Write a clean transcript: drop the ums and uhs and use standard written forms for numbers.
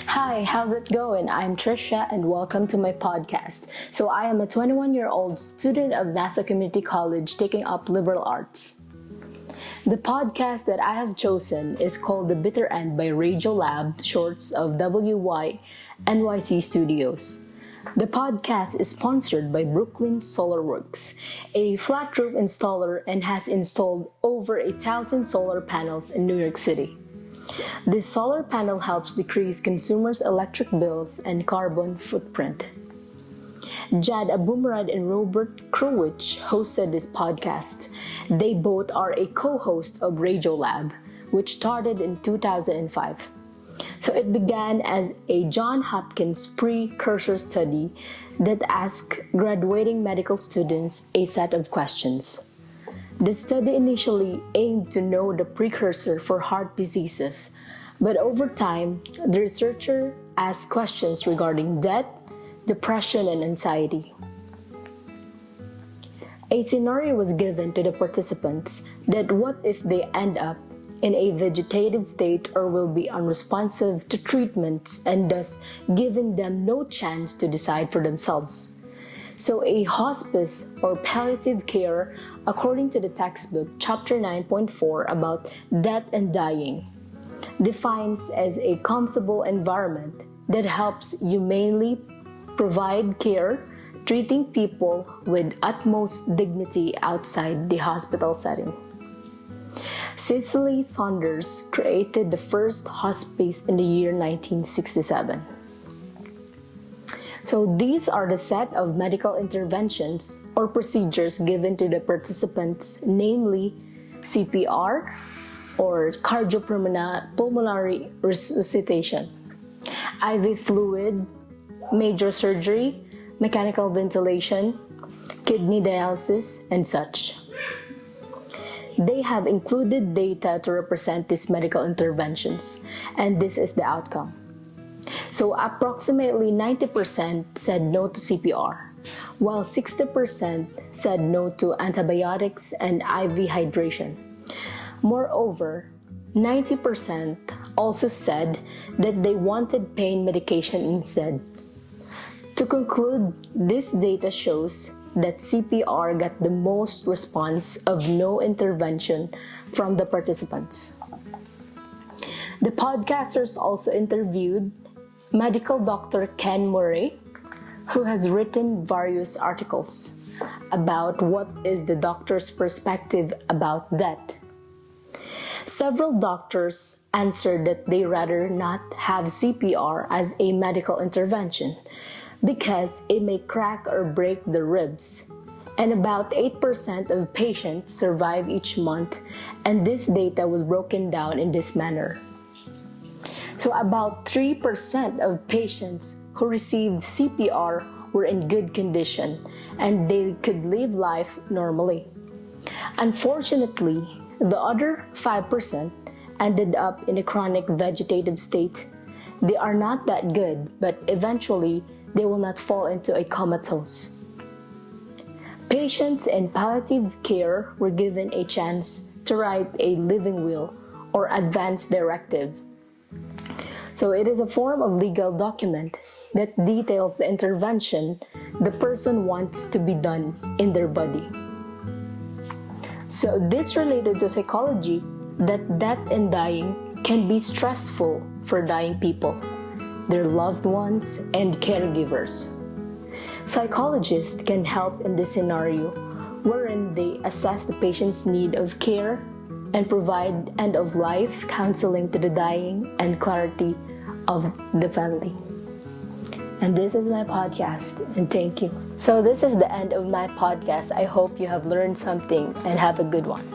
Hi, how's it going? I'm Trisha and welcome to my podcast. So, I am a 21-year-old student of Nassau Community College taking up liberal arts. The podcast that I have chosen is called The Bitter End by Radiolab, shorts of WY NYC Studios. The podcast is sponsored by Brooklyn SolarWorks, a flat roof installer, and has installed over 1,000 solar panels in New York City. This solar panel helps decrease consumers' electric bills and carbon footprint. Jad Abumrad and Robert Krulwich hosted this podcast. They both are a co-host of Radiolab, which started in 2005. So it began as a Johns Hopkins precursor study that asked graduating medical students a set of questions. The study initially aimed to know the precursor for heart diseases, but over time, the researcher asked questions regarding death, depression, and anxiety. A scenario was given to the participants that what if they end up in a vegetative state or will be unresponsive to treatments and thus giving them no chance to decide for themselves. So a hospice or palliative care, according to the textbook chapter 9.4 about death and dying, defines as a comfortable environment that helps humanely provide care, treating people with utmost dignity outside the hospital setting. Cicely Saunders created the first hospice in the year 1967. So these are the set of medical interventions or procedures given to the participants, namely CPR or cardiopulmonary resuscitation, IV fluid, major surgery, mechanical ventilation, kidney dialysis, and such. They have included data to represent these medical interventions, and this is the outcome. So approximately 90% said no to CPR, while 60% said no to antibiotics and IV hydration. Moreover, 90% also said that they wanted pain medication instead. To conclude, this data shows that CPR got the most response of no intervention from the participants. The podcasters also interviewed medical doctor Ken Murray, who has written various articles about what is the doctor's perspective about death. Several doctors answered that they rather not have CPR as a medical intervention because it may crack or break the ribs. And about 8% of patients survive each month, and this data was broken down in this manner. So about 3% of patients who received CPR were in good condition and they could live life normally. Unfortunately, the other 5% ended up in a chronic vegetative state. They are not that good, but eventually they will not fall into a comatose. Patients in palliative care were given a chance to write a living will or advance directive. So it is a form of legal document that details the intervention the person wants to be done in their body. So this related to psychology that death and dying can be stressful for dying people, their loved ones, and caregivers. Psychologists can help in this scenario wherein they assess the patient's need of care and provide end-of-life counseling to the dying and clarity of the family. And this is my podcast, and thank you. So this is the end of my podcast. I hope you have learned something and have a good one.